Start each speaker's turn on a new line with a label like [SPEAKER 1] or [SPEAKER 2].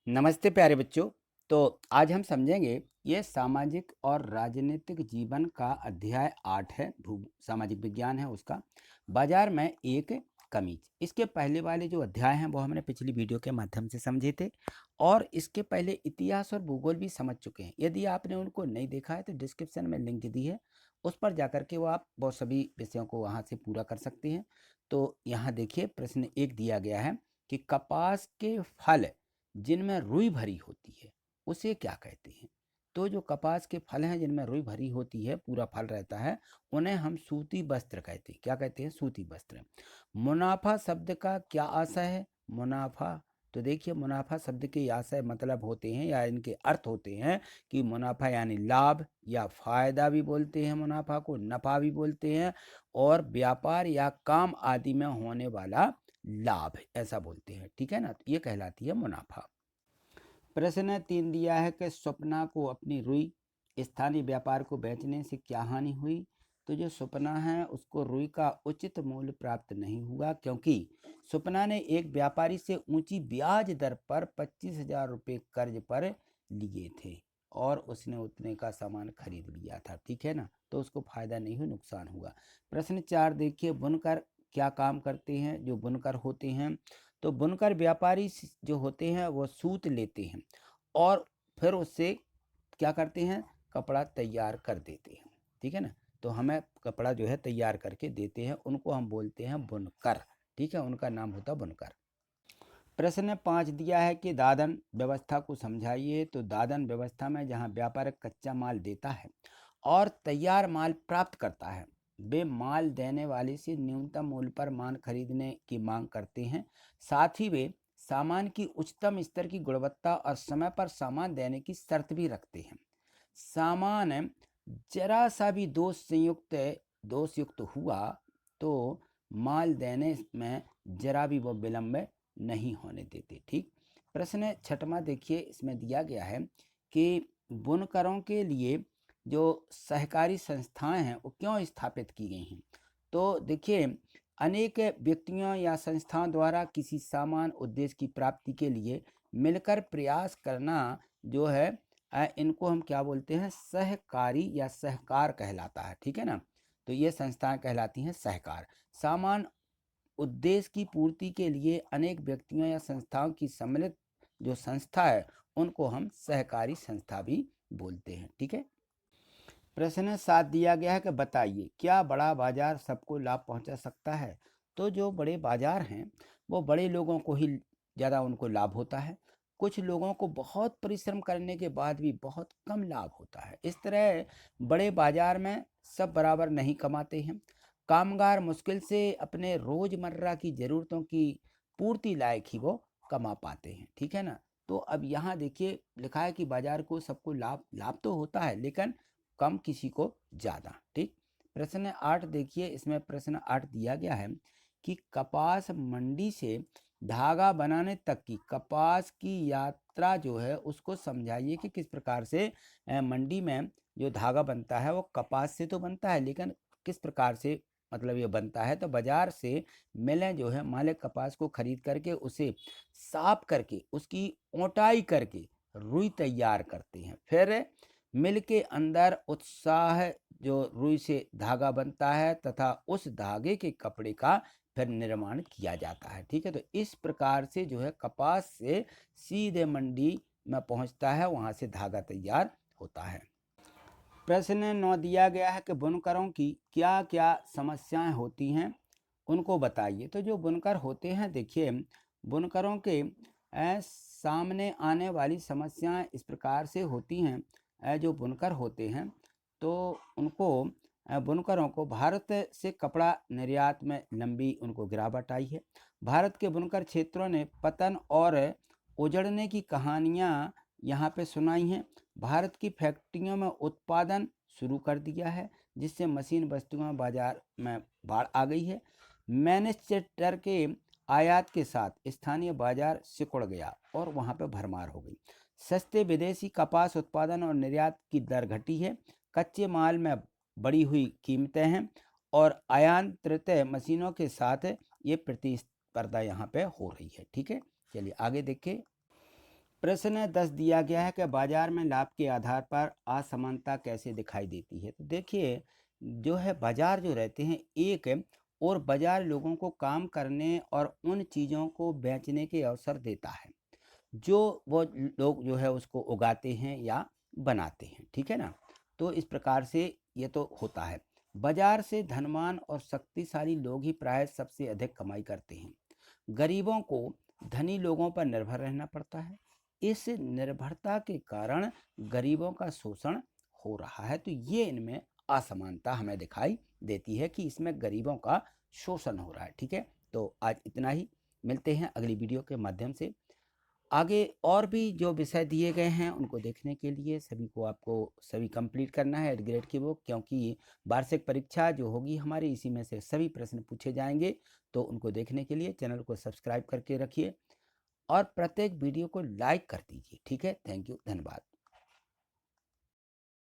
[SPEAKER 1] नमस्ते प्यारे बच्चों। तो आज हम समझेंगे ये सामाजिक और राजनीतिक जीवन का अध्याय 8 है। भू सामाजिक विज्ञान है उसका। बाजार में एक कमीज। इसके पहले वाले जो अध्याय हैं वो हमने पिछली वीडियो के माध्यम से समझे थे और इसके पहले इतिहास और भूगोल भी समझ चुके हैं। यदि आपने उनको नहीं देखा है तो डिस्क्रिप्शन में लिंक दी है, उस पर जाकर के वो आप बहुत सभी विषयों को वहाँ से पूरा कर सकते हैं। तो यहाँ देखिए प्रश्न 1 दिया गया है कि कपास के फल जिनमें रुई भरी होती है उसे क्या कहते हैं। तो जो कपास के फल हैं जिनमें रुई भरी होती है, पूरा फल रहता है, उन्हें हम सूती वस्त्र कहते हैं। क्या कहते हैं? सूती वस्त्र। मुनाफा शब्द का क्या आशय है? मुनाफा, तो देखिए मुनाफा शब्द के आशय मतलब होते हैं या इनके अर्थ होते हैं कि मुनाफा यानी लाभ या फायदा भी बोलते हैं, मुनाफा को नफा भी बोलते हैं, और व्यापार या काम आदि में होने वाला लाभ ऐसा बोलते हैं। ठीक है ना, तो ये कहलाती है मुनाफा। प्रश्न 3 दिया है कि स्वप्ना को अपनी रुई स्थानीय व्यापार को बेचने से क्या हानि हुई। तो जो स्वप्ना है उसको रुई का उचित मूल्य प्राप्त नहीं हुआ, क्योंकि स्वप्ना ने एक व्यापारी से ऊंची ब्याज दर पर 25,000 रुपये कर्ज पर लिए थे और उसने उतने का सामान खरीद लिया था। ठीक है ना, तो उसको फायदा नहीं हुआ, नुकसान हुआ। प्रश्न 4 देखिए, बुनकर क्या काम करते हैं। जो बुनकर होते हैं, तो बुनकर व्यापारी जो होते हैं वो सूत लेते हैं और फिर उससे क्या करते हैं, कपड़ा तैयार कर देते हैं। ठीक है ना, तो हमें कपड़ा जो है तैयार करके देते हैं, उनको हम बोलते हैं बुनकर। ठीक है, उनका नाम होता है बुनकर। प्रश्न 5 दिया है कि दादन व्यवस्था को समझाइए। तो दादन व्यवस्था में जहाँ व्यापारक कच्चा माल देता है और तैयार माल प्राप्त करता है, वे माल देने वाले से न्यूनतम मूल्य पर माल खरीदने की मांग करते हैं। साथ ही वे सामान की उच्चतम स्तर की गुणवत्ता और समय पर सामान देने की शर्त भी रखते हैं। सामान जरा सा भी दोषयुक्त हुआ तो माल देने में जरा भी वो विलंब नहीं होने देते। ठीक। प्रश्न 6वां देखिए, इसमें दिया गया है कि बुनकरों के लिए जो सहकारी संस्थाएं हैं वो क्यों स्थापित की गई हैं। तो देखिए, अनेक व्यक्तियों या संस्थाओं द्वारा किसी समान उद्देश्य की प्राप्ति के लिए मिलकर प्रयास करना जो है, इनको हम क्या बोलते हैं, सहकारी या सहकार कहलाता है। ठीक है ना, तो ये संस्थाएं कहलाती हैं सहकार। समान उद्देश्य की पूर्ति के लिए अनेक व्यक्तियों या संस्थाओं की सम्मिलित जो संस्था है उनको हम सहकारी संस्था भी बोलते हैं। ठीक है। प्रश्न 7 दिया गया है कि बताइए, क्या बड़ा बाजार सबको लाभ पहुंचा सकता है। तो जो बड़े बाजार हैं वो बड़े लोगों को ही ज़्यादा उनको लाभ होता है। कुछ लोगों को बहुत परिश्रम करने के बाद भी बहुत कम लाभ होता है। इस तरह बड़े बाजार में सब बराबर नहीं कमाते हैं। कामगार मुश्किल से अपने रोज़मर्रा की ज़रूरतों की पूर्ति लायक ही वो कमा पाते हैं। ठीक है ना, तो अब यहाँ देखिए लिखा है कि बाजार को सबको लाभ लाभ तो होता है, लेकिन कम किसी को ज़्यादा। ठीक। प्रश्न 8 देखिए, इसमें प्रश्न 8 दिया गया है कि कपास मंडी से धागा बनाने तक की कपास की यात्रा जो है उसको समझाइए कि किस प्रकार से मंडी में जो धागा बनता है वो कपास से तो बनता है, लेकिन किस प्रकार से मतलब ये बनता है। तो बाजार से मिलें जो है माले कपास को खरीद करके उसे साफ करके उसकी ओटाई करके रुई तैयार करते हैं। फिर मिल के अंदर उत्साह जो रुई से धागा बनता है तथा उस धागे के कपड़े का फिर निर्माण किया जाता है। ठीक है, तो इस प्रकार से जो है कपास से सीधे मंडी में पहुंचता है, वहां से धागा तैयार होता है। प्रश्न 9 दिया गया है कि बुनकरों की क्या क्या समस्याएं होती हैं, उनको बताइए। तो जो बुनकर होते हैं, देखिए बुनकरों के सामने आने वाली समस्याएं इस प्रकार से होती हैं। जो बुनकर होते हैं तो उनको बुनकरों को भारत से कपड़ा निर्यात में लंबी उनको गिरावट आई है। भारत के बुनकर क्षेत्रों ने पतन और उजड़ने की कहानियां यहाँ पे सुनाई हैं। भारत की फैक्ट्रियों में उत्पादन शुरू कर दिया है, जिससे मशीन वस्तुओं बाजार में बाढ़ आ गई है। मैन्चेस्टर के आयात के साथ स्थानीय बाजार सिकुड़ गया और वहाँ पे भरमार हो गई। सस्ते विदेशी कपास उत्पादन और निर्यात की दर घटी है। कच्चे माल में बढ़ी हुई कीमतें हैं और आयांत्रित मशीनों के साथ ये प्रतिस्पर्धा यहाँ पे हो रही है। ठीक है, चलिए आगे देखें। प्रश्न 10 दिया गया है कि बाजार में लाभ के आधार पर असमानता कैसे दिखाई देती है। तो देखिए, जो है बाजार जो रहते हैं एक है, और बाजार लोगों को काम करने और उन चीज़ों को बेचने के अवसर देता है जो वो लोग जो है उसको उगाते हैं या बनाते हैं, ठीक है ना। तो इस प्रकार से ये तो होता है। बाजार से धनवान और शक्तिशाली लोग ही प्राय सबसे अधिक कमाई करते हैं। गरीबों को धनी लोगों पर निर्भर रहना पड़ता है। इस निर्भरता के कारण गरीबों का शोषण हो रहा है। तो ये इनमें असमानता हमें दिखाई देती है कि इसमें गरीबों का शोषण हो रहा है, ठीक है। तो आज इतना ही, मिलते हैं अगली वीडियो के माध्यम से। आगे और भी जो विषय दिए गए हैं उनको देखने के लिए सभी को आपको सभी कंप्लीट करना है 8th ग्रेड की बुक, क्योंकि वार्षिक परीक्षा जो होगी हमारी इसी में से सभी प्रश्न पूछे जाएंगे। तो उनको देखने के लिए चैनल को सब्सक्राइब करके रखिए और प्रत्येक वीडियो को लाइक कर दीजिए, ठीक है। थैंक यू, धन्यवाद।